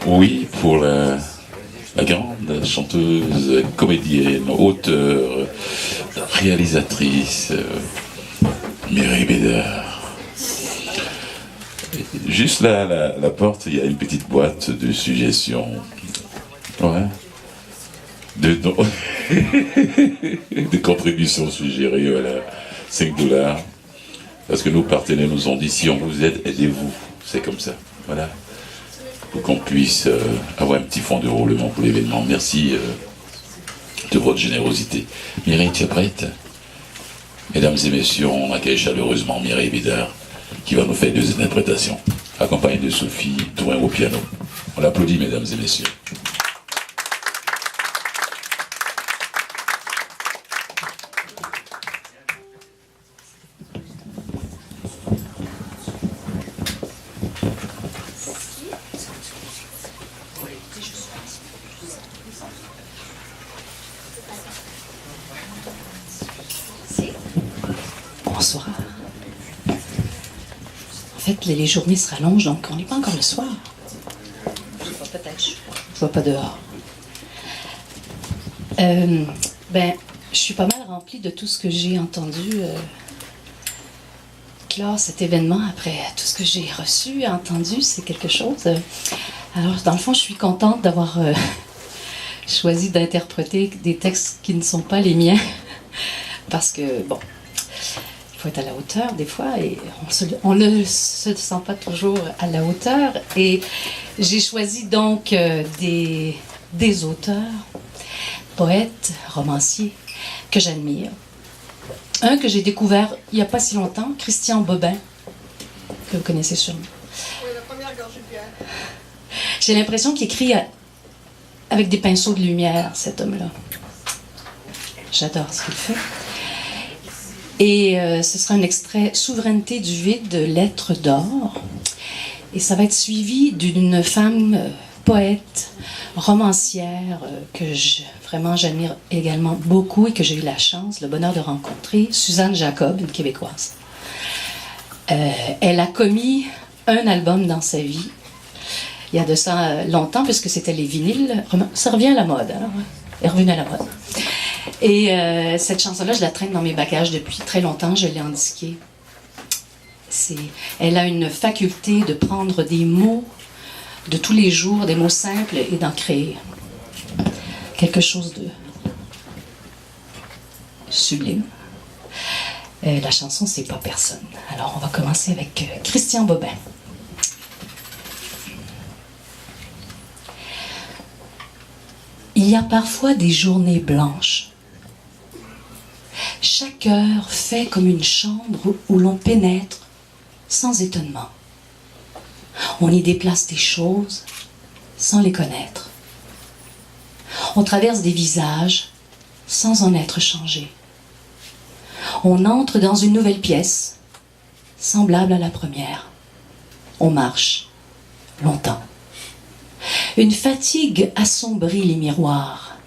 Oui, pour la grande chanteuse, comédienne, auteure, réalisatrice, Mireille Bédard. Juste là, la porte, il y a une petite boîte de suggestions. Ouais. De contributions suggérées, voilà. $5. Parce que nos partenaires nous ont dit, si on vous aide, aidez-vous. C'est comme ça. Voilà. Pour qu'on puisse avoir un petit fonds de roulement pour l'événement. Merci de votre générosité. Mireille, tu es prête? Mesdames et messieurs, on accueille chaleureusement Mireille Bédard, qui va nous faire 2 interprétations, accompagnée de Sophie Douin au piano. On l'applaudit, mesdames et messieurs. Bonsoir. En fait, les journées se rallongent, donc on n'est pas encore le soir. Je vois peut-être, je vois pas dehors. Je suis pas mal remplie de tout ce que j'ai entendu clore cet événement après tout ce que j'ai reçu, entendu, c'est quelque chose. Alors, dans le fond, je suis contente d'avoir choisi d'interpréter des textes qui ne sont pas les miens, parce que, bon, il faut être à la hauteur des fois et on ne se sent pas toujours à la hauteur. Et j'ai choisi donc des auteurs, poètes, romanciers que j'admire. Un que j'ai découvert il n'y a pas si longtemps, Christian Bobin, que vous connaissez sûrement. Oui, la première gorgée de bière. J'ai l'impression qu'il écrit avec des pinceaux de lumière, cet homme-là. J'adore ce qu'il fait. Et ce sera un extrait Souveraineté du vide, Lettres d'or. Et ça va être suivi d'une femme poète, romancière, que vraiment j'admire également beaucoup et que j'ai eu la chance, le bonheur de rencontrer, Suzanne Jacob, une Québécoise. Elle a commis un album dans sa vie, il y a de ça longtemps, puisque c'était les vinyles. Ça revient à la mode, hein, ouais. Elle est revenue à la mode. Et cette chanson-là, je la traîne dans mes bagages depuis très longtemps, je l'ai indiquée. Elle a une faculté de prendre des mots de tous les jours, des mots simples, et d'en créer quelque chose de sublime. La chanson, c'est Pas personne. Alors, on va commencer avec Christian Bobin. Il y a parfois des journées blanches. Chaque heure fait comme une chambre où l'on pénètre sans étonnement. On y déplace des choses sans les connaître. On traverse des visages sans en être changé. On entre dans une nouvelle pièce, semblable à la première. On marche longtemps. Une fatigue assombrit les miroirs.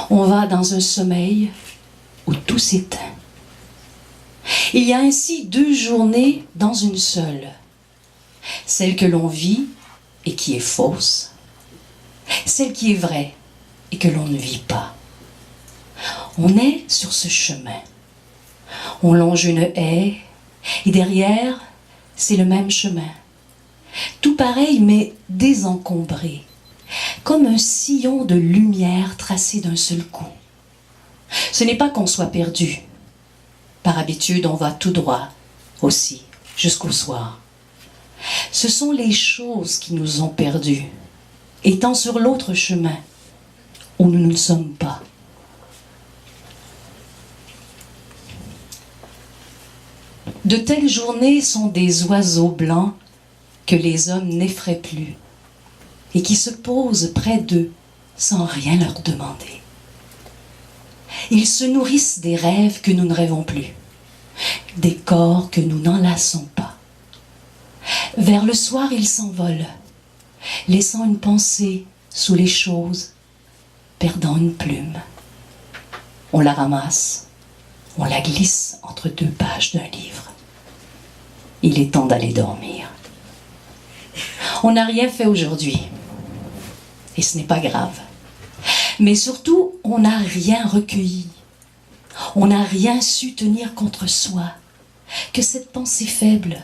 On va dans un sommeil où tout s'éteint. Il y a ainsi 2 journées dans une seule. Celle que l'on vit et qui est fausse. Celle qui est vraie et que l'on ne vit pas. On est sur ce chemin. On longe une haie et derrière, c'est le même chemin. Tout pareil mais désencombré, comme un sillon de lumière tracé d'un seul coup. Ce n'est pas qu'on soit perdu. Par habitude, on va tout droit, aussi, jusqu'au soir. Ce sont les choses qui nous ont perdus. Étant sur l'autre chemin, où nous ne le sommes pas. De telles journées sont des oiseaux blancs que les hommes n'effraient plus et qui se posent près d'eux sans rien leur demander. Ils se nourrissent des rêves que nous ne rêvons plus, des corps que nous n'enlaçons pas. Vers le soir, ils s'envolent, laissant une pensée sous les choses, perdant une plume. On la ramasse, on la glisse entre deux pages d'un livre. Il est temps d'aller dormir. On n'a rien fait aujourd'hui, et ce n'est pas grave. Mais surtout, on n'a rien recueilli. On n'a rien su tenir contre soi, que cette pensée faible,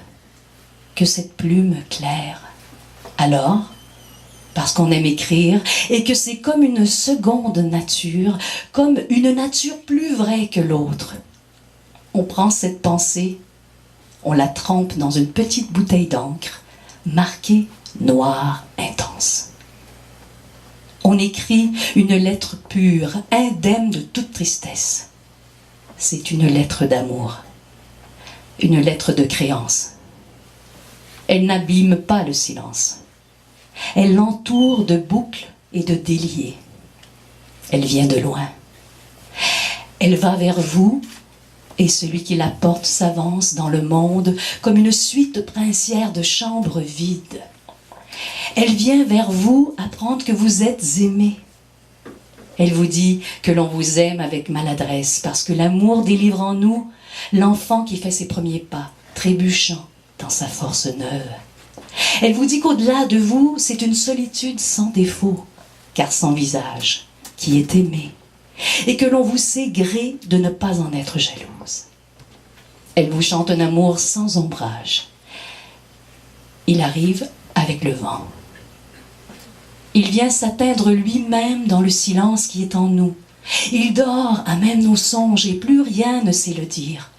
que cette plume claire. Alors, parce qu'on aime écrire et que c'est comme une seconde nature, comme une nature plus vraie que l'autre, on prend cette pensée, on la trempe dans une petite bouteille d'encre, marquée noir intense. On écrit une lettre pure, indemne de toute tristesse. C'est une lettre d'amour, une lettre de créance. Elle n'abîme pas le silence. Elle l'entoure de boucles et de déliés. Elle vient de loin. Elle va vers vous et celui qui la porte s'avance dans le monde comme une suite princière de chambres vides. Elle vient vers vous apprendre que vous êtes aimé. Elle vous dit que l'on vous aime avec maladresse parce que l'amour délivre en nous l'enfant qui fait ses premiers pas, trébuchant dans sa force neuve. Elle vous dit qu'au-delà de vous, c'est une solitude sans défaut, car sans visage, qui est aimé, et que l'on vous sait gré de ne pas en être jalouse. Elle vous chante un amour sans ombrage. Il arrive avec le vent. Il vient s'atteindre lui-même dans le silence qui est en nous. Il dort à même nos songes et plus rien ne sait le dire.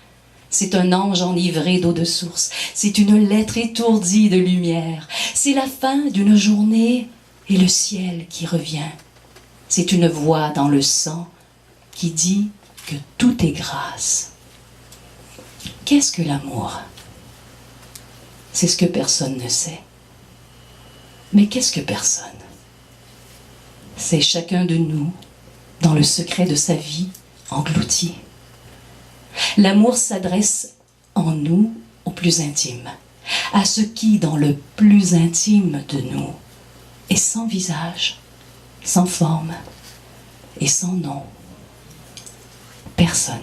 C'est un ange enivré d'eau de source, c'est une lettre étourdie de lumière, c'est la fin d'une journée et le ciel qui revient. C'est une voix dans le sang qui dit que tout est grâce. Qu'est-ce que l'amour? C'est ce que personne ne sait. Mais qu'est-ce que personne? C'est chacun de nous, dans le secret de sa vie, englouti. L'amour s'adresse en nous au plus intime, à ce qui, dans le plus intime de nous, est sans visage, sans forme et sans nom. Personne.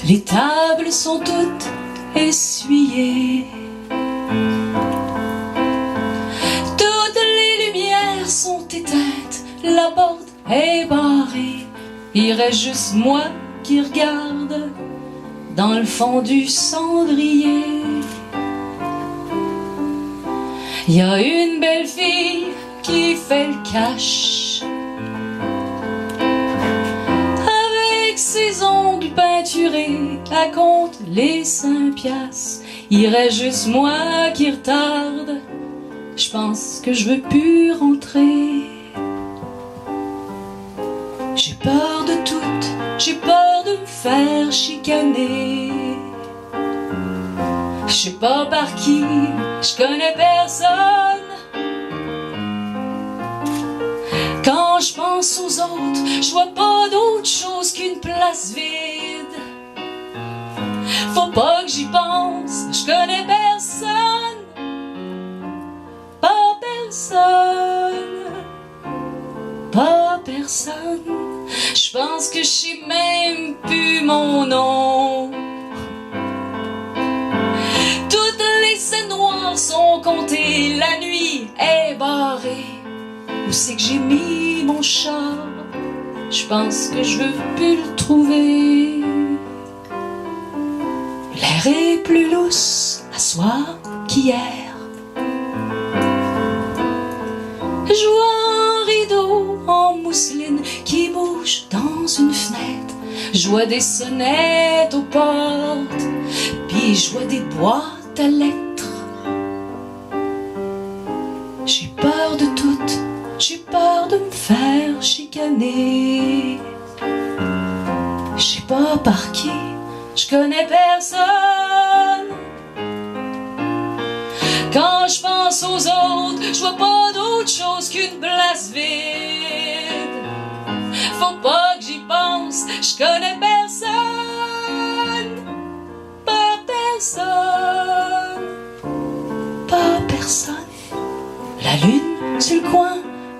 Les tables sont toutes essuyées. Toutes les lumières sont éteintes. La porte est barrée. Il reste juste moi qui regarde dans le fond du cendrier. Il y a une belle fille qui fait le cash avec ses ongles peinturés. Elle compte les 5 piastres. Il reste juste moi qui retarde. Je pense que je veux plus rentrer. J'ai peur de tout, j'ai peur de me faire chicaner. Je sais pas par qui, je connais personne. Quand je pense aux autres, je vois pas d'autre chose qu'une place vide. Faut pas que j'y pense, je connais personne. Pas personne. Pas personne. Je pense que je sais même plus mon nom. Toutes les scènes noires sont comptées, la nuit est barrée. Où c'est que j'ai mis mon chat? Je pense que je veux plus le trouver. L'air est plus lousse à soir qu'hier. mousseline qui bouge dans une fenêtre. Je vois des sonnettes aux portes, puis je vois des boîtes à lettres. J'ai peur de tout, j'ai peur de me faire chicaner. Je sais pas par qui, je connais personne. Quand je pense aux autres, je vois pas d'autre chose qu'une place vide. Faut pas que j'y pense, je connais personne. Pas personne. Pas personne. La lune sur le coin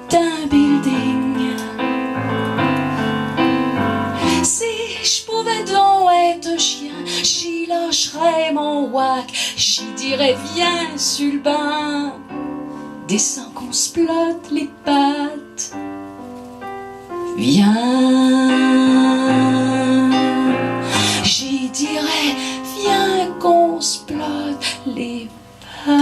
d'un building. Si je pouvais donc être un chien, j'y lâcherais mon whack, j'y dirais viens sur le banc, descends qu'on se plotte les pattes. Viens, j'y dirais viens qu'on se plotte les pattes.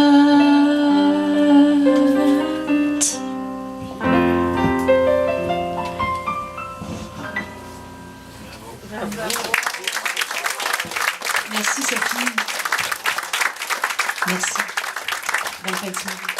Merci Sophie. Merci. Bonne fin de semaine.